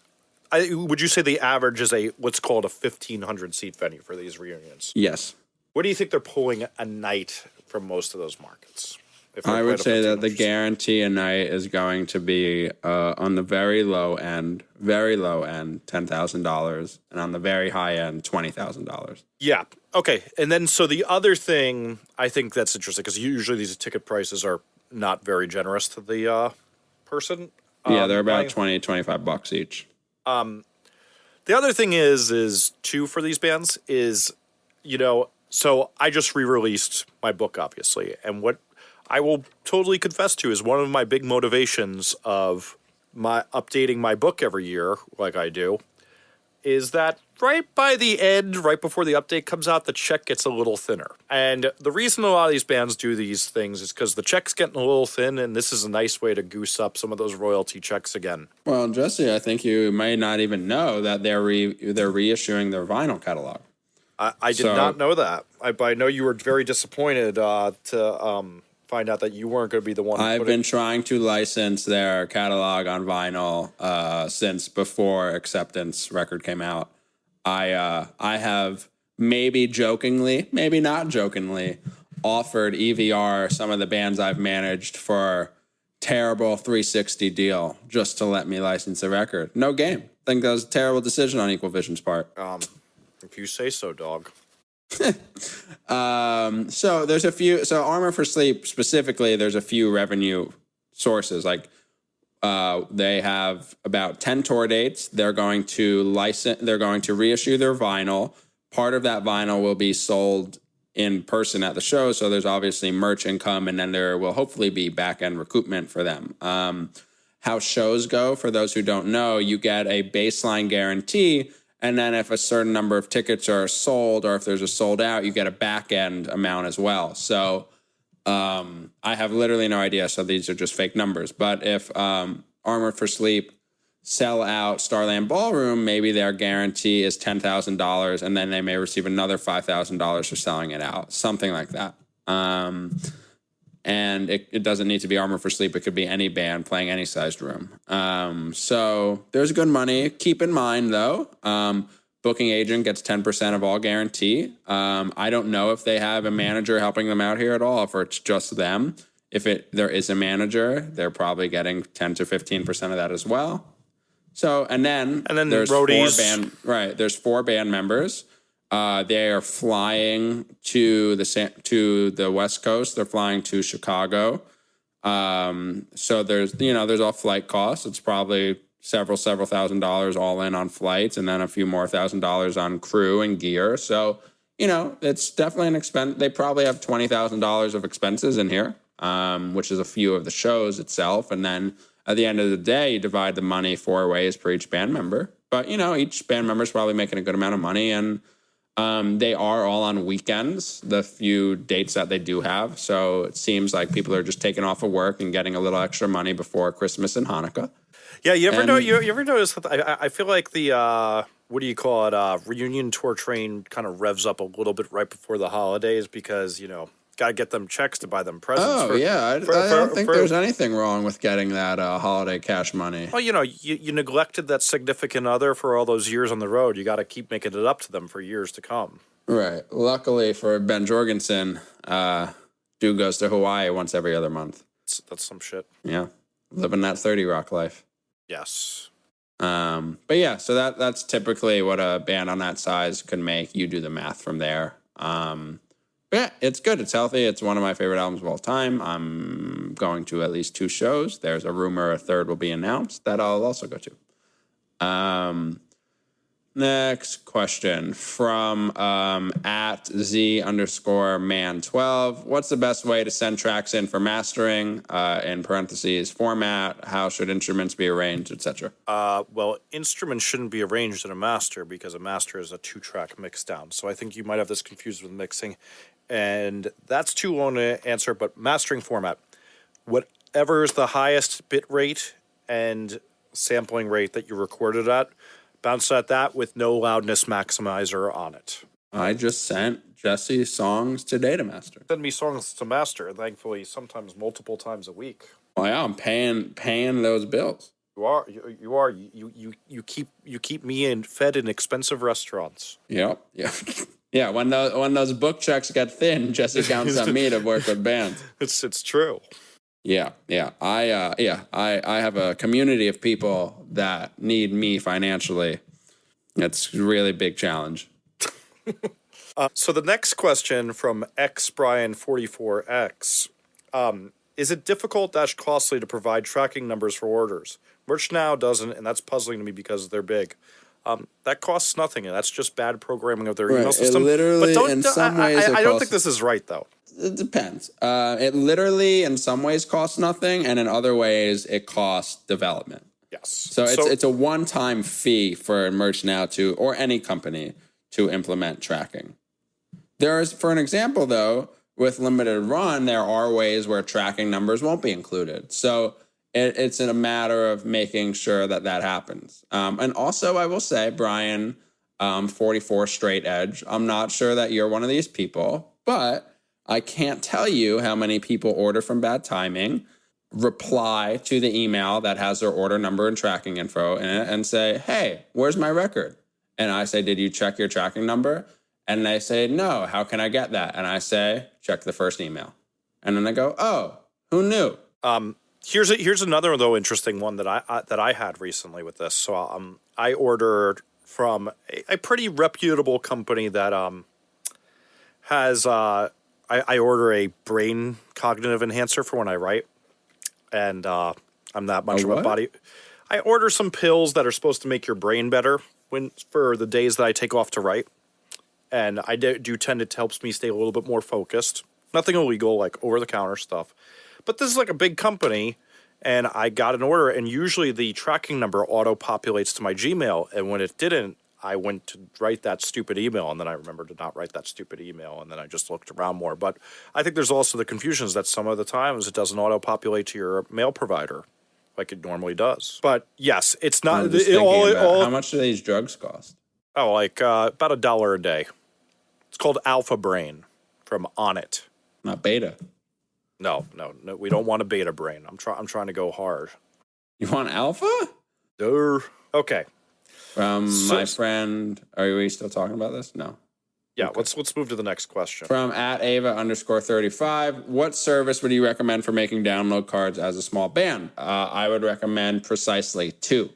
Would you say the average is what's called a 1,500 seat venue for these reunions? Yes. What do you think they're pulling a night from most of those markets? If I would say that the $1,500. guarantee a night is going to be on the very low end, $10,000, and on the very high end, $20,000. Yeah. Okay. And then so the other thing I think that's interesting because usually these ticket prices are not very generous to the person. Yeah, they're about 20, $25 each. The other thing is too for these bands is, so I just re-released my book, obviously, and what I will totally confess to is one of my big motivations of my updating my book every year, like I do, is that right by the end, right before the update comes out, the check gets a little thinner. And the reason a lot of these bands do these things is because the check's getting a little thin, and this is a nice way to goose up some of those royalty checks again. Well, Jesse, I think you may not even know that they're reissuing their vinyl catalog. I did not know that. I know you were very disappointed to find out that you weren't going to be the one. I've been trying to license their catalog on vinyl since before Acceptance record came out. I have maybe jokingly, maybe not jokingly, offered EVR some of the bands I've managed for terrible 360 deal just to let me license the record. No game. I think that was a terrible decision on Equal Vision's part. If you say so, dog. So there's a few. So Armor for Sleep specifically, there's a few revenue sources. Like they have about 10 tour dates. They're going to reissue their vinyl. Part of that vinyl will be sold in person at the show. So there's obviously merch income, and then there will hopefully be back end recoupment for them. How shows go, for those who don't know, you get a baseline guarantee. And then if a certain number of tickets are sold, or if there's a sold out, you get a back end amount as well. So I have literally no idea. So these are just fake numbers. But if Armored for Sleep sell out Starland Ballroom, maybe their guarantee is $10,000, and then they may receive another $5,000 for selling it out, something like that. And it doesn't need to be Armor for Sleep. It could be any band playing any sized room. So there's good money. Keep in mind, though, booking agent gets 10% of all guarantee. I don't know if they have a manager helping them out here at all, if it's just them. If there is a manager, they're probably getting 10 to 15% of that as well. So, and then there's roadies. There's 4 band members. They are flying to the West Coast. They're flying to Chicago. So there's all flight costs. It's probably several $1,000s all in on flights, and then a few more $1,000s on crew and gear. So, it's definitely an expense. They probably have $20,000 of expenses in here, which is a few of the shows itself. And then at the end of the day, you divide the money 4 ways per each band member. But, each band member is probably making a good amount of money, and they are all on weekends, the few dates that they do have. So it seems like people are just taking off of work and getting a little extra money before Christmas and Hanukkah. Yeah, you ever notice that I feel like the what do you call it? Reunion tour train kind of revs up a little bit right before the holidays because got to get them checks to buy them presents. I don't think there's anything wrong with getting that holiday cash money. Well, you neglected that significant other for all those years on the road. You got to keep making it up to them for years to come. Right. Luckily for Ben Jorgensen, dude goes to Hawaii once every other month. That's some shit. Yeah. Living that 30 Rock life. Yes. But yeah, so that's typically what a band on that size could make. You do the math from there. But yeah, it's good. It's healthy. It's one of my favorite albums of all time. I'm going to at least 2 shows. There's a rumor a third will be announced that I'll also go to. Next question from at Z_man12. What's the best way to send tracks in for mastering? In parentheses, format, how should instruments be arranged, etc.? Well, instruments shouldn't be arranged in a master because a master is a 2-track mix down. So I think you might have this confused with mixing. And that's too long to answer, but mastering format. Whatever is the highest bit rate and sampling rate that you recorded at, bounce at that with no loudness maximizer on it. I just sent Jesse songs to Data Master. Send me songs to master, thankfully, sometimes multiple times a week. Oh yeah, I'm paying those bills. You are. You keep me fed in expensive restaurants. Yep. Yeah. Yeah, when those book checks get thin, Jesse counts on me to work with bands. It's true. Yeah. I have a community of people that need me financially. It's a really big challenge. So the next question from xbrian44x. Is it difficult - costly to provide tracking numbers for orders? Merch Now doesn't, and that's puzzling to me because they're big. That costs nothing, and that's just bad programming of their email system. It literally, but in some ways, I don't think this is right, though. It depends. It literally, in some ways, costs nothing, and in other ways, it costs development. Yes. So it's a one-time fee for Merch Now or any company to implement tracking. For an example, though, with limited run, there are ways where tracking numbers won't be included. So it's a matter of making sure that happens. And also, I will say, Brian, 44 straight edge, I'm not sure that you're one of these people, but I can't tell you how many people order from Bad Timing, reply to the email that has their order number and tracking info in it and say, hey, where's my record? And I say, did you check your tracking number? And they say, no, how can I get that? And I say, check the first email. And then I go, oh, who knew? Here's another, though, interesting one that I had recently with this. So I ordered from a pretty reputable company that has I order a brain cognitive enhancer for when I write. And I'm that much of a body. I order some pills that are supposed to make your brain better for the days that I take off to write. And I do tend it helps me stay a little bit more focused. Nothing illegal, like over-the-counter stuff. But this is like a big company, and I got an order, and usually the tracking number auto-populates to my Gmail. And when it didn't, I went to write that stupid email, and then I remembered to not write that stupid email, and then I just looked around more. But I think there's also the confusions that some of the times it doesn't auto-populate to your mail provider like it normally does. But yes, it's not... How much do these drugs cost? Oh, like about $1 a day. It's called Alpha Brain from Onnit. Not Beta. No, we don't want a Beta Brain. I'm trying to go hard. You want Alpha? Okay. My friend, are we still talking about this? No. Yeah, okay. Let's move to the next question. From @Ava_35, what service would you recommend for making download cards as a small band? I would recommend precisely two.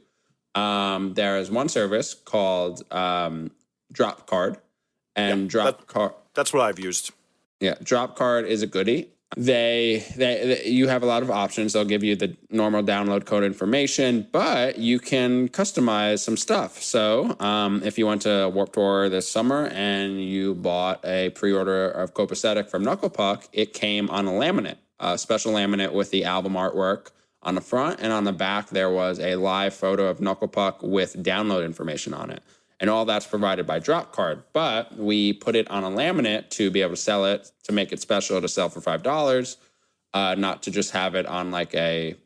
There is one service called Dropcard, and that's what I've used. Yeah, Dropcard is a goodie. You have a lot of options. They'll give you the normal download code information, but you can customize some stuff. So if you went to Warped Tour this summer and you bought a pre-order of Copacetic from Knuckle Puck, it came on a laminate, a special laminate with the album artwork on the front, and on the back there was a live photo of Knuckle Puck with download information on it. And all that's provided by Dropcard. But we put it on a laminate to be able to sell it, to make it special to sell for $5, not to just have it on like a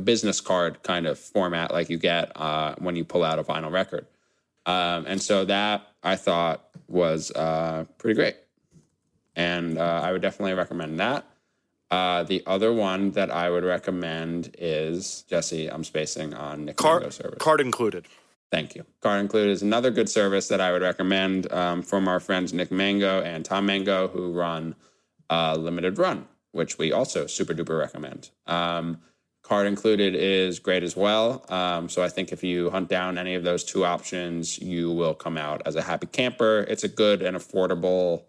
business card kind of format like you get when you pull out a vinyl record. And so that I thought was pretty great. And I would definitely recommend that. The other one that I would recommend is, Jesse, I'm spacing on Nick Mango service. Card included. Thank you. Card Included is another good service that I would recommend from our friends Nick Mango and Tom Mango, who run Limited Run, which we also super duper recommend. Card Included is great as well. So I think if you hunt down any of those two options, you will come out as a happy camper. It's a good and affordable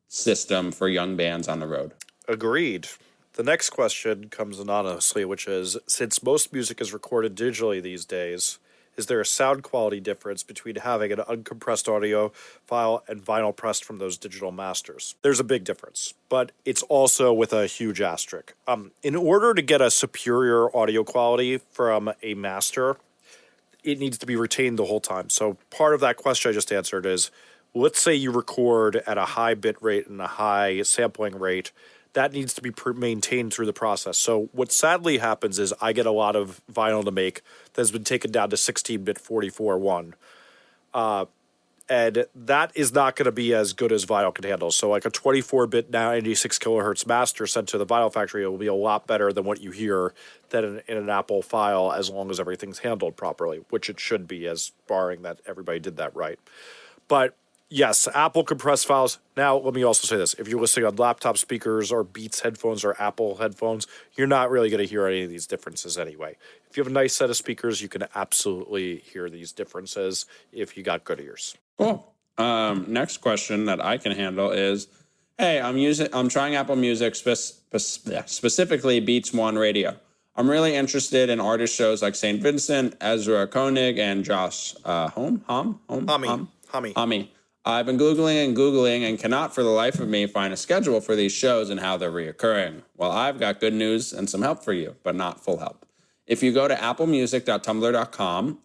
system for young bands on the road. Agreed. The next question comes anonymously, which is, since most music is recorded digitally these days, is there a sound quality difference between having an uncompressed audio file and vinyl pressed from those digital masters? There's a big difference, but it's also with a huge asterisk. In order to get a superior audio quality from a master, it needs to be retained the whole time. So part of that question I just answered is, let's say you record at a high bit rate and a high sampling rate. That needs to be maintained through the process. So what sadly happens is I get a lot of vinyl to make that has been taken down to 16-bit 44.1. And that is not going to be as good as vinyl can handle. So like a 24-bit 96 kilohertz master sent to the vinyl factory, it will be a lot better than what you hear than in an Apple file, as long as everything's handled properly, which it should be, as barring that everybody did that right. But Yes, Apple compressed files. Now, let me also say this. If you're listening on laptop speakers or Beats headphones or Apple headphones, you're not really going to hear any of these differences anyway. If you have a nice set of speakers, you can absolutely hear these differences if you got good ears. Cool. Next question that I can handle is, hey, I'm trying Apple Music, specifically Beats One Radio. I'm really interested in artist shows like St. Vincent, Ezra Koenig, and Josh Hami. I've been Googling and cannot for the life of me find a schedule for these shows and how they're reoccurring. Well, I've got good news and some help for you, but not full help. If you go to applemusic.tumblr.com,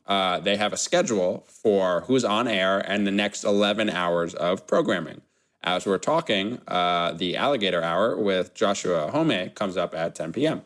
they have a schedule for who's on air and the next 11 hours of programming. As we're talking, the Alligator Hour with Joshua Home comes up at 10 p.m.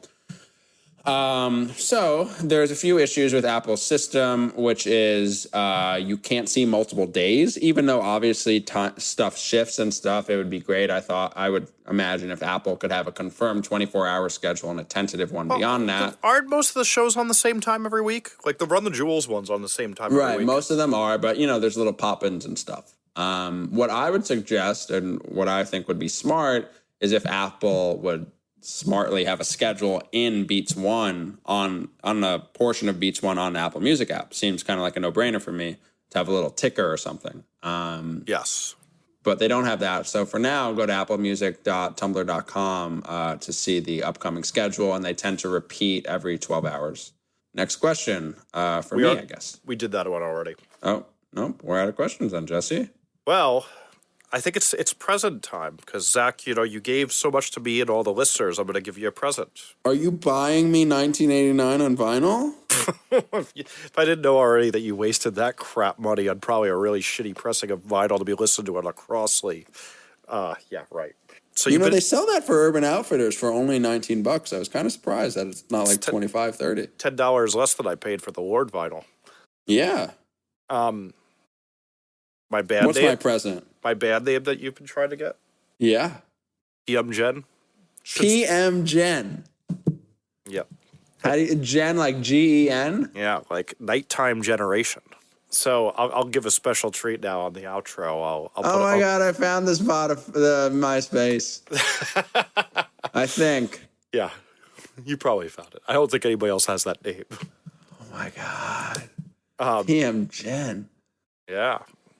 So there's a few issues with Apple's system, which is you can't see multiple days, even though obviously stuff shifts and stuff. It would be great. I would imagine if Apple could have a confirmed 24-hour schedule and a tentative one beyond that. Aren't most of the shows on the same time every week? Like the Run the Jewels one's on the same time every week. Right, most of them are, but there's little pop-ins and stuff. What I would suggest and what I think would be smart is if Apple would smartly have a schedule in Beats One on a portion of Beats One on the Apple Music app. Seems kind of like a no-brainer for me to have a little ticker or something. Yes. But they don't have that. So for now, go to applemusic.tumblr.com to see the upcoming schedule, and they tend to repeat every 12 hours. Next question I guess. We did that one already. Oh, nope. We're out of questions then, Jesse. Well, I think it's present time because, Zach, you gave so much to me and all the listeners. I'm going to give you a present. Are you buying me 1989 on vinyl? If I didn't know already that you wasted that crap money on probably a really shitty pressing of vinyl to be listened to on a cross sleeve. Yeah, right. So they sell that for Urban Outfitters for only $19. I was kind of surprised that it's not like $25, $30. $10 less than I paid for the Lord vinyl. Yeah. My band What's name? My present? My band name that you've been trying to get? Yeah. PM Gen? PM Gen. Yep. How do you, Gen like Gen? Yeah, like nighttime generation. So I'll give a special treat now on the outro. Oh my God, I found this bot of the MySpace. I think. Yeah, you probably found it. I don't think anybody else has that name. Oh my God. PM Gen. Yeah.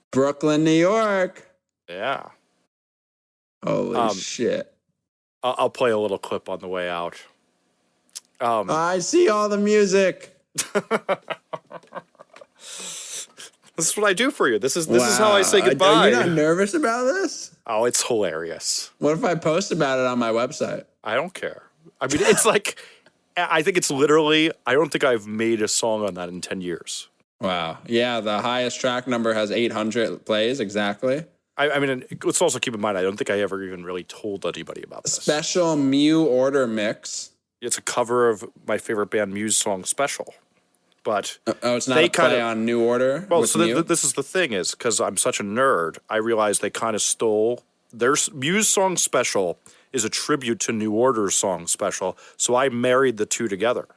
Brooklyn, New York. Yeah. Holy shit. I'll play a little clip on the way out. I see all the music. This is what I do for you. This is how I say goodbye. Are you not nervous about this? Oh, it's hilarious. What if I post about it on my website? I don't care. I mean, it's like, I think it's literally, I don't think I've made a song on that in 10 years. Wow. Yeah, the highest track number has 800 plays, exactly. I mean, let's also keep in mind, I don't think I ever even really told anybody about this. Special Mew Order Mix. It's a cover of my favorite band Muse song, Special. But it's not a play on New Order? Well, so this is the thing is, because I'm such a nerd, I realized they kind of stole their Muse song Special is a tribute to New Order's song Special, so I married the two together.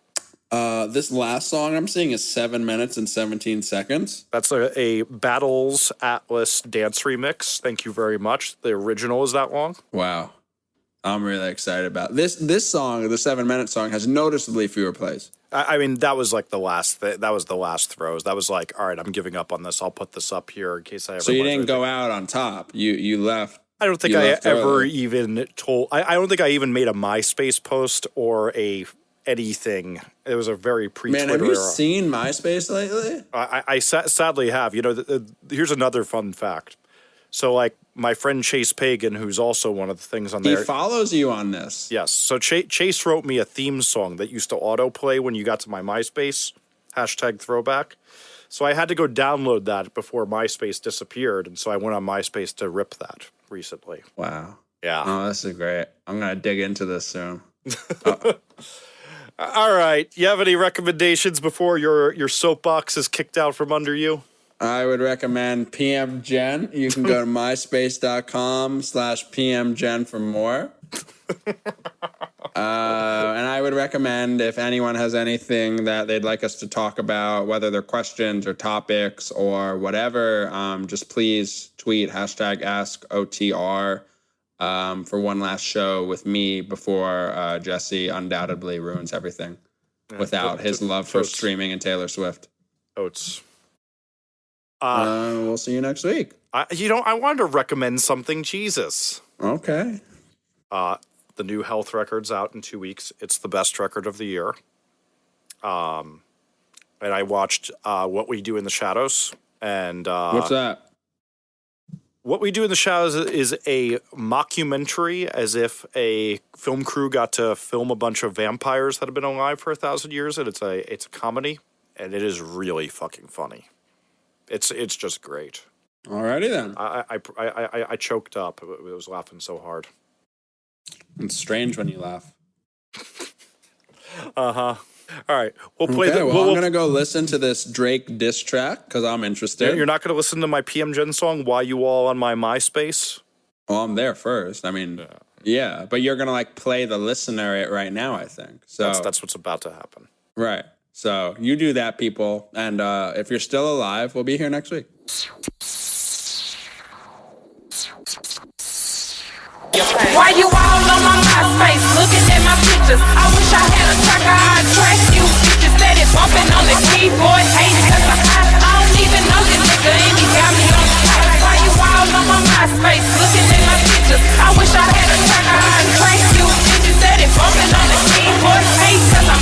This last song I'm seeing is 7 minutes and 17 seconds. That's a Battles Atlas dance remix. Thank you very much. The original is that long. Wow. I'm really excited about this. This song, the 7-minute song, has noticeably fewer plays. I mean, that was like the last. That was the last throws. That was like, all right, I'm giving up on this. I'll put this up here in case I ever. So you didn't go out on top. You left. I don't think I ever even told. I don't think I even made a MySpace post or anything. It was a very pre-Twitter Man, have you era. seen MySpace lately? I sadly have. Here's another fun fact. So, like, my friend Chase Pagan, who's also one of the things on there. He follows you on this. Yes. So Chase wrote me a theme song that used to autoplay when you got to my MySpace, #throwback. So I had to go download that before MySpace disappeared, and so I went on MySpace to rip that recently. Wow. Yeah. Oh, this is great. I'm going to dig into this soon. All right. You have any recommendations before your soapbox is kicked out from under you? I would recommend PM Gen. You can go to myspace.com/PMGen for more. And I would recommend if anyone has anything that they'd like us to talk about, whether they're questions or topics or whatever, just please tweet #AskOTR for one last show with me before Jesse undoubtedly ruins everything without his love for streaming and Taylor Swift. Oats. We'll see you next week. I wanted to recommend something, Jesus. Okay. The new Health record's out in 2 weeks. It's the best record of the year. And I watched What We Do in the Shadows. And what's that? What We Do in the Shadows is a mockumentary, as if a film crew got to film a bunch of vampires that have been alive for 1,000 years, and it's a comedy, and it is really fucking funny. It's just great. Alrighty then. I choked up. I was laughing so hard. It's strange when you laugh. All right, we'll play. Okay, I'm gonna go listen to this Drake diss track because I'm interested. You're not gonna listen to my PM Gen song? Why You All on My MySpace? Well, I'm there first. I mean, yeah, but you're gonna play the listener right now. I think so. That's what's about to happen. Right. So you do that, people, and if you're still alive, we'll be here next week. Why you all on my MySpace looking at my pictures? I wish I had a tracker, I'd track you. Bitches said it bumping on the keyboard, hating cause I don't even know this nigga and he got me on the top. Why you all on my MySpace looking at my pictures? I wish I had a tracker, I'd track you. Bitches said it bumping on the keyboard, hating cause I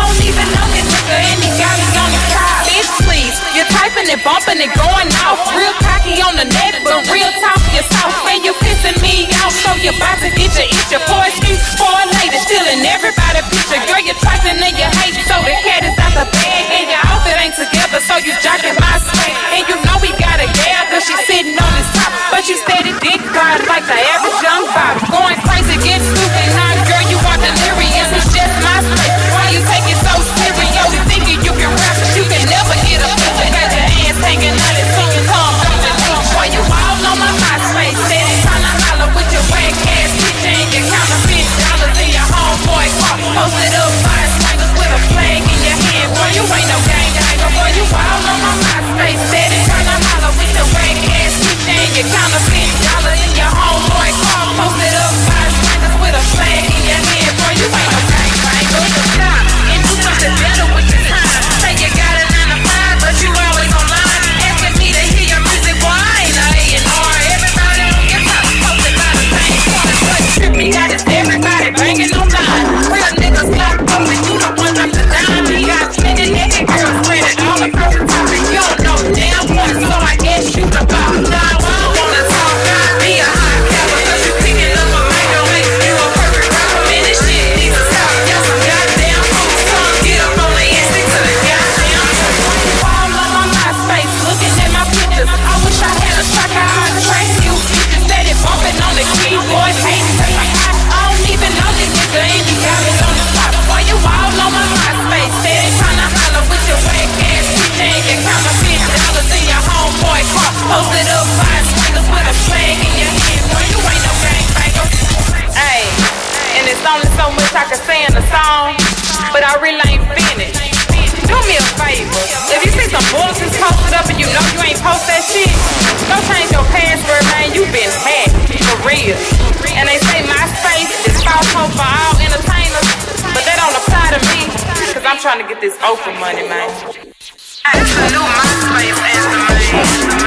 don't even know this nigga and he got me on the top. Bitch, please, you're typing and bumping and going off. Real cocky on the net, but real talk, you're soft and you're pissing me off. So you're about to get your itch, your poor excuse for a lady, stealing everybody's picture. Girl, you're trifling and you hate, so the cat is out the bag and your outfit ain't together, so you jocking my space. And you know we got a gal, cause she's sitting on his top, but you steady dick ride like the average young Bob. Going crazy, get stupid, nah, girl, you are delirious. It's just my space. Why you take it so serious? Thinking you can rap, but you can never get a picture. Got your ass hanging out and singing tongue dropping beats. Why you all on my MySpace, steady tryna holler with your whack ass picture and your counterfeit dollars in your homeboy car. Posted up fire swingers with a flag in your hand. Boy, you ain't no gangbanger. Boy, you all on my MySpace, steady tryna holler with your whack ass picture and your counterfeit dollars in your homeboy car. Posted up fire swingers with a flag in your hand. Boy, you ain't no gangbanger. Stop and do something better with your time. Say you got a 9 to 5, but you always online asking me to hear your music. Boy, I ain't a A&R. Everybody on your top posted by the same corner. But trippy got it, everybody banging online. Real niggas lock up and you the one up to dime. We got plenty naked girls spread all across the top. You don't know damn what, so I guess you the boss. Now I don't wanna talk, be a hot capper, cause you picking up a mic, don't make you a perfect rapper. Man, this shit needs to stop. Y'all some goddamn fools. Come get up on the and stick to the goddamn truth. All on my MySpace, looking at my pictures. I wish I had a tracker, I'd track you. Bitches said it bumping on the keyboard, hating cause I don't even know this nigga and he got me on the top. Why you all on my MySpace, steady tryna holler with your whack ass picture and your counterfeit dollars in your homeboy car. Posted up fire swingers with a flag in your hand. Boy, you ain't no gangbanger. Ayy, and it's only so much I can say in the song, but I really ain't finished. Do me a favor, if you see some bullshit posted up and you know you ain't post that shit, go change your password, man, you been hacked, for real. And they say MySpace is false hope for all entertainers, but that don't apply to me, cause I'm trying to get this Oprah money, man. It's the new MySpace anthem, man.